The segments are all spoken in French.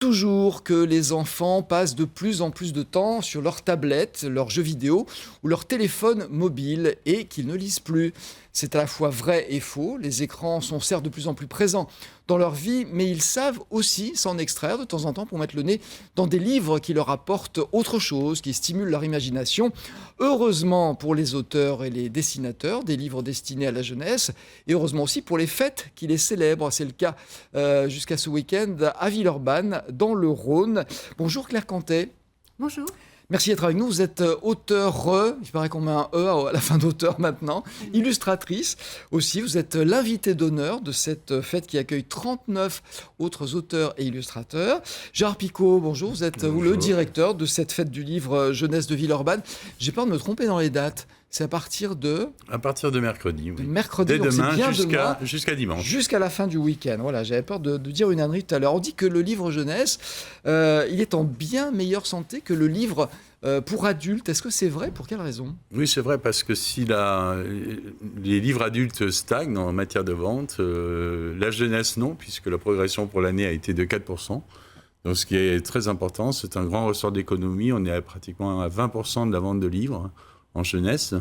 Toujours que les enfants passent de plus en plus de temps sur leur tablette, leurs jeux vidéo ou leur téléphone mobile et qu'ils ne lisent plus. C'est à la fois vrai et faux. Les écrans sont certes de plus en plus présents dans leur vie, mais ils savent aussi s'en extraire de temps en temps pour mettre le nez dans des livres qui leur apportent autre chose, qui stimulent leur imagination. Heureusement pour les auteurs et les dessinateurs des livres destinés à la jeunesse, et heureusement aussi pour les fêtes qui les célèbrent. C'est le cas jusqu'à ce week-end à Villeurbanne, dans le Rhône. Bonjour Claire Cantet. Bonjour. Merci d'être avec nous. Vous êtes auteure, il paraît qu'on met un E à la fin d'auteur maintenant, illustratrice aussi. Vous êtes l'invitée d'honneur de cette fête qui accueille 39 autres auteurs et illustrateurs. Gérard Picot, bonjour. Vous êtes vous, le directeur de cette fête du livre jeunesse de Villeurbanne. J'ai peur de me tromper dans les dates. C'est à partir de... À partir de mercredi, oui. De mercredi, dès donc demain, c'est bien jusqu'à dimanche. Jusqu'à la fin du week-end. Voilà, j'avais peur de dire une ânerie tout à l'heure. On dit que le livre jeunesse, il est en bien meilleure santé que le livre pour adultes. Est-ce que c'est vrai? Pour quelle raison? Oui, c'est vrai, parce que si les livres adultes stagnent en matière de vente, la jeunesse non, puisque la progression pour l'année a été de 4%. Donc ce qui est très important, c'est un grand ressort d'économie. On est pratiquement à 20% de la vente de livres en jeunesse.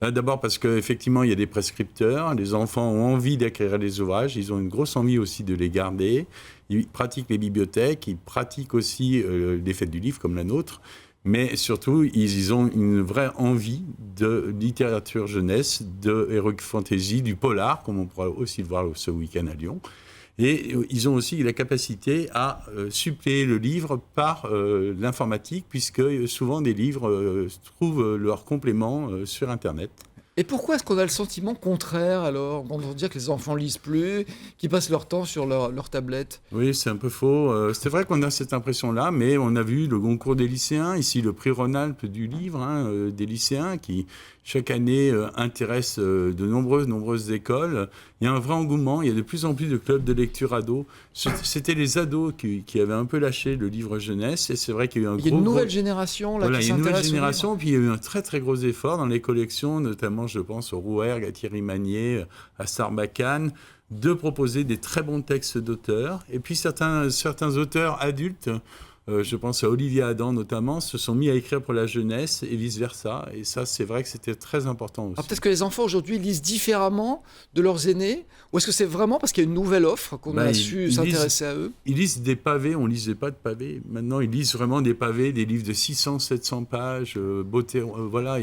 D'abord parce qu'effectivement, il y a des prescripteurs. Les enfants ont envie d'acquérir les ouvrages. Ils ont une grosse envie aussi de les garder. Ils pratiquent les bibliothèques. Ils pratiquent aussi les fêtes du livre comme la nôtre. Mais surtout, ils ont une vraie envie de littérature jeunesse, de heroic fantasy, du polar, comme on pourra aussi le voir ce week-end à Lyon. Et ils ont aussi la capacité à suppléer le livre par l'informatique, puisque souvent des livres trouvent leur complément sur Internet. Et pourquoi est-ce qu'on a le sentiment contraire alors? On va dire que les enfants lisent plus, qu'ils passent leur temps sur leur tablette. Oui, c'est un peu faux. C'est vrai qu'on a cette impression-là, mais on a vu le concours des lycéens, ici le prix Rhône-Alpes du livre, des lycéens qui chaque année intéresse de nombreuses écoles. Il y a un vrai engouement, il y a de plus en plus de clubs de lecture ados. C'était les ados qui avaient un peu lâché le livre jeunesse, et c'est vrai qu'il y a eu un gros... Il y a une nouvelle génération là, voilà, qui il y a une s'intéresse nouvelle génération, puis il y a eu un très très gros effort dans les collections, notamment je pense au Rouergue, à Thierry Magnier, à Sarbacane, de proposer des très bons textes d'auteurs. Et puis certains auteurs adultes, je pense à Olivier Adam notamment, se sont mis à écrire pour la jeunesse et vice-versa. Et ça, c'est vrai que c'était très important aussi. Alors peut-être que les enfants aujourd'hui lisent différemment de leurs aînés, ou est-ce que c'est vraiment parce qu'il y a une nouvelle offre qu'on a su s'intéresser à eux? Ils lisent des pavés, on ne lisait pas de pavés. Maintenant, ils lisent vraiment des pavés, des livres de 600, 700 pages, beauté, voilà.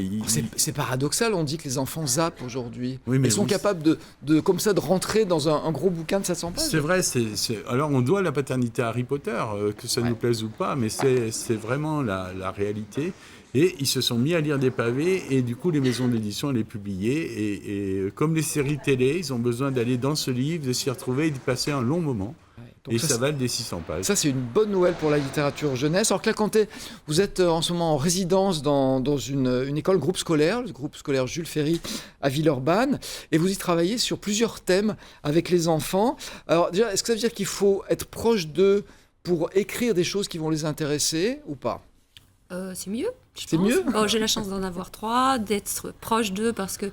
C'est paradoxal, on dit que les enfants zappent aujourd'hui. Oui, mais ils sont capables comme ça de rentrer dans un gros bouquin de 700 pages. C'est vrai, alors on doit la paternité à Harry Potter, que ça nous plaise ou pas, mais c'est vraiment la réalité. Et ils se sont mis à lire des pavés, et du coup les maisons d'édition les publiaient. Et comme les séries télé, ils ont besoin d'aller dans ce livre, de s'y retrouver et d'y passer un long moment. Donc et ça valent des 600 pages. Ça, c'est une bonne nouvelle pour la littérature jeunesse. Alors Claire Cantet, vous êtes en ce moment en résidence dans une école groupe scolaire, le groupe scolaire Jules Ferry à Villeurbanne, et vous y travaillez sur plusieurs thèmes avec les enfants. Alors déjà, est-ce que ça veut dire qu'il faut être proche d'eux pour écrire des choses qui vont les intéresser ou pas? C'est mieux. C'est mieux. J'ai la chance d'en avoir 3, d'être proche d'eux parce que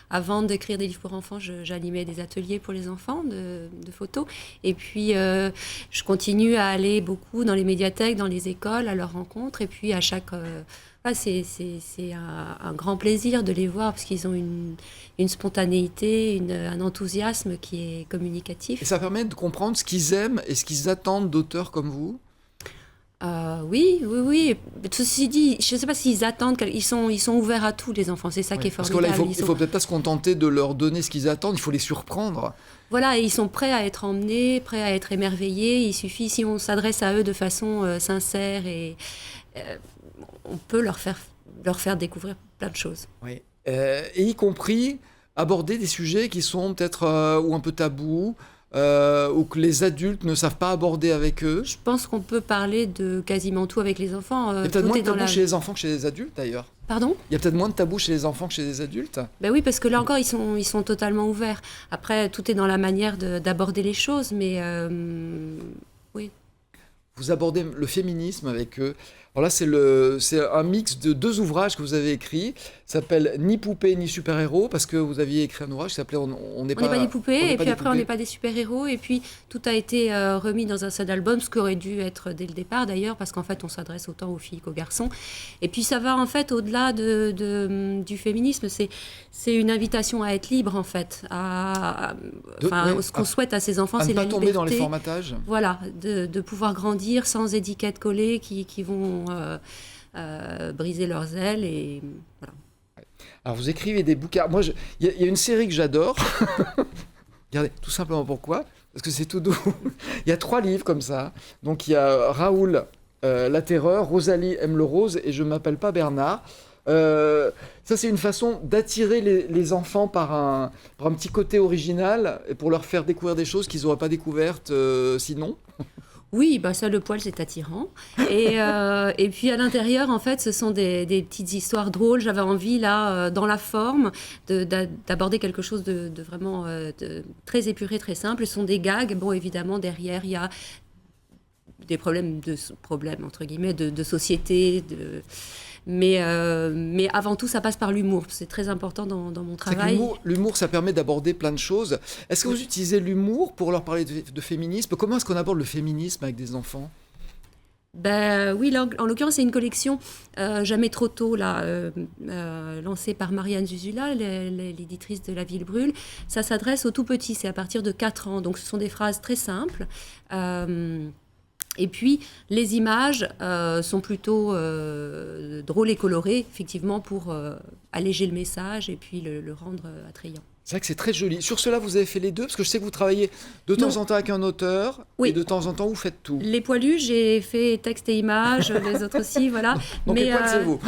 avant d'écrire des livres pour enfants, j'animais des ateliers pour les enfants de photos. Et puis, je continue à aller beaucoup dans les médiathèques, dans les écoles, à leur rencontre. Et puis, à chaque... c'est un grand plaisir de les voir parce qu'ils ont une spontanéité, un enthousiasme qui est communicatif. Et ça permet de comprendre ce qu'ils aiment et ce qu'ils attendent d'auteurs comme vous? Oui. Ceci dit, je ne sais pas s'ils attendent, ils sont ouverts à tout, les enfants, c'est ça qui est formidable. Parce que là, il faut peut-être pas se contenter de leur donner ce qu'ils attendent, il faut les surprendre. Voilà, et ils sont prêts à être emmenés, prêts à être émerveillés. Il suffit, si on s'adresse à eux de façon sincère, et on peut leur faire découvrir plein de choses. Oui. Et y compris aborder des sujets qui sont peut-être ou un peu tabous, ou que les adultes ne savent pas aborder avec eux. Je pense qu'on peut parler de quasiment tout avec les enfants. Il y a peut-être moins de tabous chez les enfants que chez les adultes, d'ailleurs. Pardon ? Il y a peut-être moins de tabous chez les enfants que chez les adultes. Ben oui, parce que là encore, ils sont totalement ouverts. Après, tout est dans la manière d'aborder les choses, mais oui. Vous abordez le féminisme avec eux. Alors là, c'est un mix de 2 ouvrages que vous avez écrits. Ça s'appelle Ni poupée ni super-héros, parce que vous aviez écrit un ouvrage qui s'appelait On n'est pas des poupées, et puis après, on poupées. n'est pas des super-héros. Et puis, tout a été remis dans un seul album, ce qui aurait dû être dès le départ d'ailleurs, parce qu'en fait, on s'adresse autant aux filles qu'aux garçons. Et puis, ça va en fait au-delà du féminisme. C'est une invitation à être libre, en fait. Ce qu'on souhaite à ses enfants, c'est la liberté. À ne pas tomber dans les formatages. Voilà, de pouvoir grandir sans étiquettes collées qui vont briser leurs ailes. Et voilà. Alors, vous écrivez des bouquins. Moi, il y a une série que j'adore. Regardez, tout simplement pourquoi ? Parce que c'est tout doux. Il y a 3 livres comme ça. Donc, il y a Raoul, La Terreur, Rosalie aime le rose et Je m'appelle pas Bernard. Ça, c'est une façon d'attirer les enfants par un petit côté original et pour leur faire découvrir des choses qu'ils n'auraient pas découvertes sinon. Oui, ça, le poil, c'est attirant. Et puis, à l'intérieur, en fait, ce sont des petites histoires drôles. J'avais envie, là, dans la forme, d'aborder quelque chose de vraiment très épuré, très simple. Ce sont des gags. Bon, évidemment, derrière, il y a des problèmes, entre guillemets, de société, mais avant tout, ça passe par l'humour. C'est très important dans mon travail. L'humour, ça permet d'aborder plein de choses. Est-ce que vous utilisez l'humour pour leur parler de féminisme ? Comment est-ce qu'on aborde le féminisme avec des enfants ? Oui, là, en l'occurrence, c'est une collection Jamais trop tôt, là, lancée par Marianne Zuzula, l'éditrice de La Ville brûle. Ça s'adresse aux tout petits, c'est à partir de 4 ans. Donc, ce sont des phrases très simples. Et puis, les images sont plutôt drôles et colorées, effectivement, pour alléger le message et puis le rendre attrayant. C'est vrai que c'est très joli. Sur cela, vous avez fait les 2 ? Parce que je sais que vous travaillez de temps en temps avec un auteur, et de temps en temps, vous faites tout. Les poilus, j'ai fait texte et images, les autres aussi, voilà. Donc les poils, c'est vous.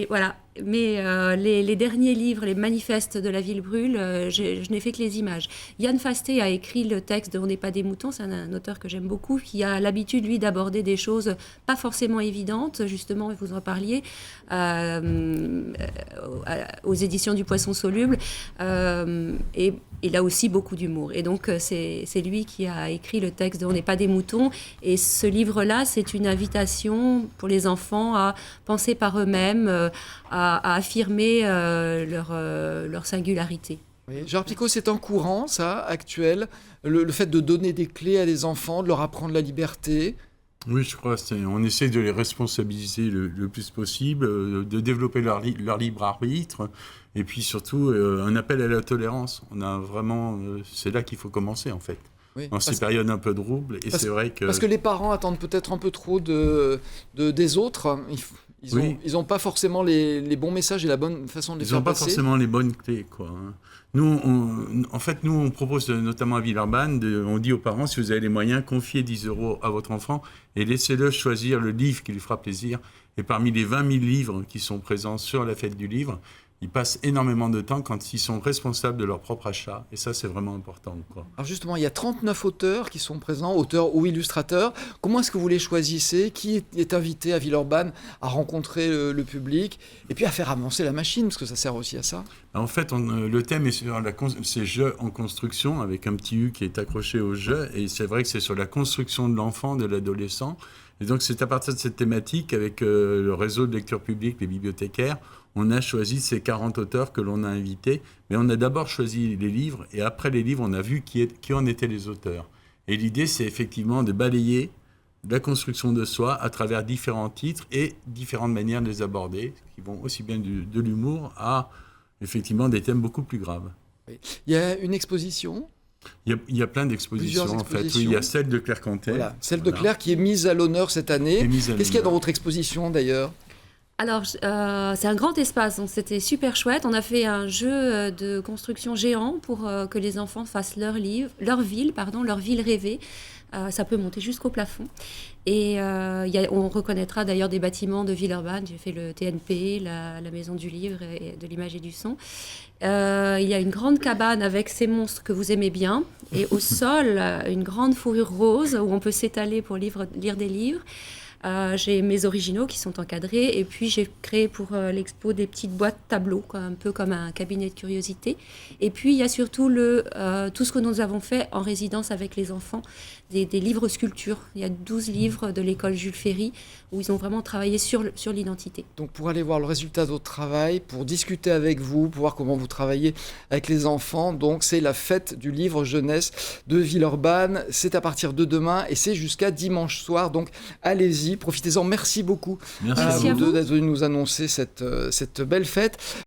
Voilà. Mais les derniers livres, les manifestes de La Ville brûle, je n'ai fait que les images. Yann Fasté a écrit le texte de On n'est pas des moutons, c'est un auteur que j'aime beaucoup, qui a l'habitude, lui, d'aborder des choses pas forcément évidentes, justement, vous en parliez, aux éditions du Poisson soluble, et il a aussi beaucoup d'humour. Et donc, c'est lui qui a écrit le texte de On n'est pas des moutons, et ce livre-là, c'est une invitation pour les enfants à penser par eux-mêmes, à affirmer leur singularité. Oui. Gérard Picot, c'est en courant, ça, actuel, le fait de donner des clés à des enfants, de leur apprendre la liberté. Oui, je crois on essaie de les responsabiliser le plus possible, de développer leur libre arbitre, et puis surtout un appel à la tolérance. On a vraiment, c'est là qu'il faut commencer, en fait. Oui, dans ces périodes un peu troubles, et c'est vrai que... Parce que les parents attendent peut-être un peu trop des autres. Ils n'ont pas forcément les bons messages et la bonne façon de les faire passer. Ils n'ont pas forcément les bonnes clés, quoi. Nous, on propose notamment à Villeurbanne, on dit aux parents, si vous avez les moyens, confiez 10 € à votre enfant et laissez-le choisir le livre qui lui fera plaisir. Et parmi les 20 000 livres qui sont présents sur la fête du livre, ils passent énormément de temps quand ils sont responsables de leur propre achat. Et ça, c'est vraiment important, quoi. Alors justement, il y a 39 auteurs qui sont présents, auteurs ou illustrateurs. Comment est-ce que vous les choisissez ? Qui est invité à Villeurbanne à rencontrer le public et puis à faire avancer la machine, parce que ça sert aussi à ça. En fait, le thème est sur ces jeux en construction, avec un petit U qui est accroché au jeu. Et c'est vrai que c'est sur la construction de l'enfant, de l'adolescent. Et donc, c'est à partir de cette thématique, avec le réseau de lecture publique, les bibliothécaires, on a choisi ces 40 auteurs que l'on a invités. Mais on a d'abord choisi les livres, et après les livres, on a vu qui en étaient les auteurs. Et l'idée, c'est effectivement de balayer la construction de soi à travers différents titres et différentes manières de les aborder, qui vont aussi bien de l'humour à, effectivement, des thèmes beaucoup plus graves. Oui. Il y a une exposition ? Il y a plein d'expositions, en fait. Oui, il y a celle de Claire Cantet. Voilà, celle de Claire qui est mise à l'honneur cette année. Qu'est-ce qu'il y a dans votre exposition, d'ailleurs ? Alors, c'est un grand espace, donc c'était super chouette. On a fait un jeu de construction géant pour que les enfants fassent leur ville rêvée. Ça peut monter jusqu'au plafond. Et on reconnaîtra d'ailleurs des bâtiments de Villeurbanne. J'ai fait le TNP, la Maison du Livre, et de l'Image et du Son. Il y a une grande cabane avec ces monstres que vous aimez bien. Et au sol, une grande fourrure rose où on peut s'étaler pour lire des livres. J'ai mes originaux qui sont encadrés, et puis j'ai créé pour l'expo des petites boîtes tableaux, un peu comme un cabinet de curiosité. Et puis il y a surtout tout ce que nous avons fait en résidence avec les enfants, des livres sculptures. Il y a 12 livres de l'école Jules Ferry où ils ont vraiment travaillé sur l'identité. Donc pour aller voir le résultat de votre travail, pour discuter avec vous, pour voir comment vous travaillez avec les enfants, donc c'est la fête du livre jeunesse de Villeurbanne. C'est à partir de demain et c'est jusqu'à dimanche soir. Donc allez-y, profitez-en. Merci beaucoup Merci à vous deux vous. d'être venus nous annoncer cette belle fête.